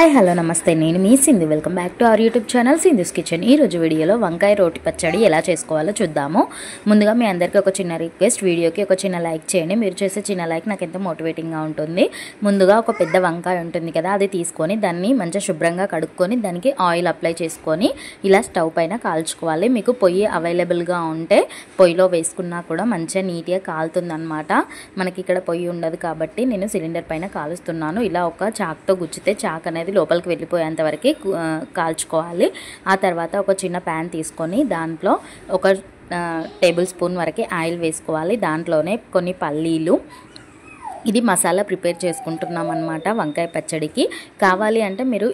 Hi hello namaste, నేను మీ Sindhu. Welcome back to our YouTube channel Sindhu's kitchen. ఈరోజు వీడియోలో వంకాయ రోటి పచ్చడి ఎలా చేసుకోవాలో చూద్దాము. ముందుగా మీ అందరికీ ఒక చిన్న రిక్వెస్ట్, వీడియోకి ఒక చిన్న లైక్ చేయండి. మీరు చేసే చిన్న లైక్ నాకు ఎంతో మోటివేటింగ్గా ఉంటుంది. ముందుగా ఒక పెద్ద వంకాయ ఉంటుంది కదా, అది తీసుకొని దాన్ని మంచిగా శుభ్రంగా కడుక్కొని దానికి ఆయిల్ అప్లై చేసుకొని ఇలా స్టవ్ పైన కాల్చుకోవాలి. మీకు పొయ్యి అవైలబుల్గా ఉంటే పొయ్యిలో వేసుకున్నా కూడా మంచిగా నీట్గా కాలుతుంది అనమాట. మనకి ఇక్కడ పొయ్యి ఉండదు కాబట్టి నేను సిలిండర్ పైన కాలుస్తున్నాను. ఇలా ఒక చాక్తో గుచ్చితే చాక్ అనేది లోపలికి వెళ్ళిపోయేంత వరకు కాల్చుకోవాలి. ఆ తర్వాత ఒక చిన్న ప్యాన్ తీసుకొని దాంట్లో ఒక టేబుల్ స్పూన్ వరకు ఆయిల్ వేసుకోవాలి. దాంట్లోనే కొన్ని పల్లీలు, ఇది మసాలా ప్రిపేర్ చేసుకుంటున్నాం అనమాట వంకాయ పచ్చడికి. కావాలి అంటే మీరు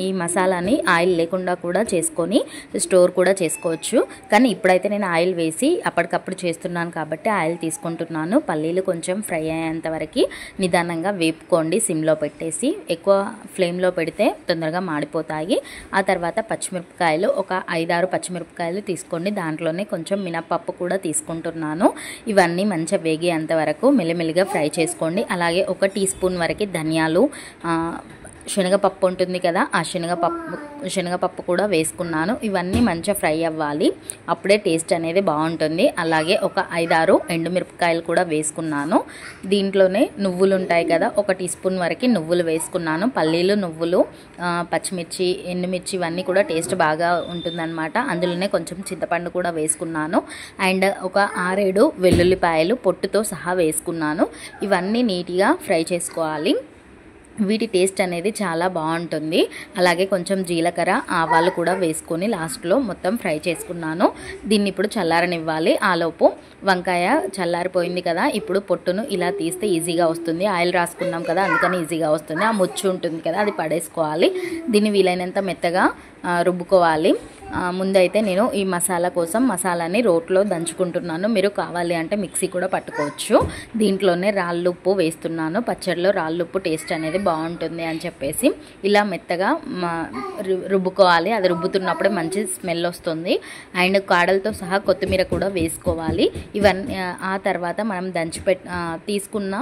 ఈ మసాలాని ఆయిల్ లేకుండా కూడా చేసుకొని స్టోర్ కూడా చేసుకోవచ్చు. కానీ ఇప్పుడైతే నేను ఆయిల్ వేసి అప్పటికప్పుడు చేస్తున్నాను కాబట్టి ఆయిల్ తీసుకుంటున్నాను. పల్లీలు కొంచెం ఫ్రై అయ్యేంత వరకు నిదానంగా వేపుకోండి సిమ్లో పెట్టేసి. ఎక్కువ ఫ్లేమ్లో పెడితే తొందరగా మాడిపోతాయి. ఆ తర్వాత పచ్చిమిరపకాయలు ఒక 5-6 పచ్చిమిరపకాయలు తీసుకోండి. దాంట్లోనే కొంచెం మినపప్పు కూడా తీసుకుంటున్నాను. ఇవన్నీ మంచిగా వేగేంత వరకు మెల్లిమెల్లిగా ఫ్రై చేసుకోండి. అలాగే ఒక టీ స్పూన్ వరకు ధనియాలు, శనగపప్పు ఉంటుంది కదా, ఆ శనగపప్పు కూడా వేసుకున్నాను. ఇవన్నీ మంచిగా ఫ్రై అవ్వాలి, అప్పుడే టేస్ట్ అనేది బాగుంటుంది. అలాగే ఒక 5-6 ఎండుమిరపకాయలు కూడా వేసుకున్నాను. దీంట్లోనే నువ్వులు ఉంటాయి కదా, ఒక టీ స్పూన్ వరకు నువ్వులు వేసుకున్నాను. పల్లీలు, నువ్వులు, పచ్చిమిర్చి, ఎండుమిర్చి ఇవన్నీ కూడా టేస్ట్ బాగా ఉంటుందన్నమాట. అందులోనే కొంచెం చింతపండు కూడా వేసుకున్నాను. అండ్ ఒక 6-7 వెల్లుల్లిపాయలు పొట్టుతో సహా వేసుకున్నాను. ఇవన్నీ నీట్గా ఫ్రై చేసుకోవాలి. వీటి టేస్ట్ అనేది చాలా బాగుంటుంది. అలాగే కొంచెం జీలకర్ర, ఆవాలు కూడా వేసుకొని లాస్ట్లో మొత్తం ఫ్రై చేసుకున్నాను. దీన్ని ఇప్పుడు చల్లారనివ్వాలి. ఆలోపు వంకాయ చల్లారిపోయింది కదా, ఇప్పుడు పొట్టును ఇలా తీస్తే ఈజీగా వస్తుంది. ఆయిల్ రాసుకున్నాం కదా, అందుకని ఈజీగా వస్తుంది. ఆ ముచ్చు ఉంటుంది కదా, అది పడేసుకోవాలి. దీన్ని వీలైనంత మెత్తగా రుబ్బుకోవాలి. ముందైతే నేను ఈ మసాలా కోసం మసాలాని రోట్లో దంచుకుంటున్నాను. మీరు కావాలి అంటే మిక్సీ కూడా పట్టుకోవచ్చు. దీంట్లోనే రాళ్ళుప్పు వేస్తున్నాను. పచ్చడిలో రాళ్ళుప్పు టేస్ట్ అనేది బాగుంటుంది అని చెప్పేసి ఇలా మెత్తగా రుబ్బుకోవాలి. అది రుబ్బుతున్నప్పుడే మంచి స్మెల్ వస్తుంది. అండ్ కాడలతో సహా కొత్తిమీర కూడా వేసుకోవాలి. ఇవన్నీ ఆ తర్వాత మనం తీసుకున్న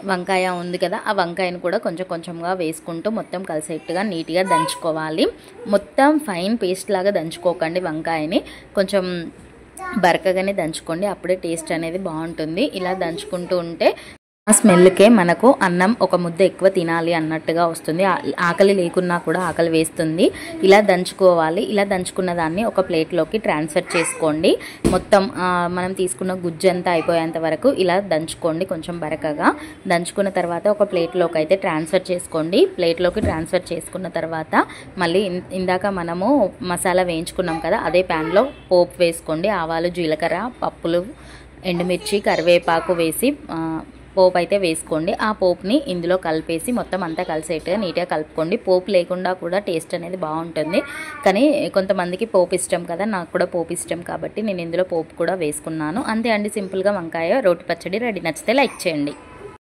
వంకాయ ఉంది కదా, ఆ వంకాయను కూడా కొంచెం కొంచెంగా వేసుకుంటూ మొత్తం కలిసేట్టుగా నీట్గా దంచుకోవాలి. మొత్తం ఫైన్ పేస్ట్ లాగా దంచుకోకండి, వంకాయని కొంచెం బరకగానే దంచుకోండి, అప్పుడే టేస్ట్ అనేది బాగుంటుంది. ఇలా దంచుకుంటూ ఉంటే ఆ స్మెల్కే మనకు అన్నం ఒక ముద్ద ఎక్కువ తినాలి అన్నట్టుగా వస్తుంది. ఆకలి లేకున్నా కూడా ఆకలి వేస్తుంది. ఇలా దంచుకోవాలి. ఇలా దంచుకున్న దాన్ని ఒక ప్లేట్లోకి ట్రాన్స్ఫర్ చేసుకోండి. మొత్తం మనం తీసుకున్న గుజ్జు అంతా అయిపోయేంత వరకు ఇలా దంచుకోండి. కొంచెం బరకగా దంచుకున్న తర్వాత ఒక ప్లేట్లోకి అయితే ట్రాన్స్ఫర్ చేసుకోండి. ప్లేట్లోకి ట్రాన్స్ఫర్ చేసుకున్న తర్వాత మళ్ళీ ఇందాక మనము మసాలా వేయించుకున్నాం కదా, అదే ప్యాన్లో పోపు వేసుకోండి. ఆవాలు, జీలకర్ర, పప్పులు, ఎండుమిర్చి, కరివేపాకు వేసి పోపు అయితే వేసుకోండి. ఆ పోపుని ఇందులో కలిపేసి మొత్తం అంతా కలిసేట్టుగా నీట్గా కలుపుకోండి. పోపు లేకుండా కూడా టేస్ట్ అనేది బాగుంటుంది. కానీ కొంతమందికి పోపు ఇష్టం కదా, నాకు కూడా పోపు ఇష్టం కాబట్టి నేను ఇందులో పోపు కూడా వేసుకున్నాను. అంతే అండి, సింపుల్గా వంకాయ రోటి పచ్చడి రెడీ. నచ్చితే లైక్ చేయండి.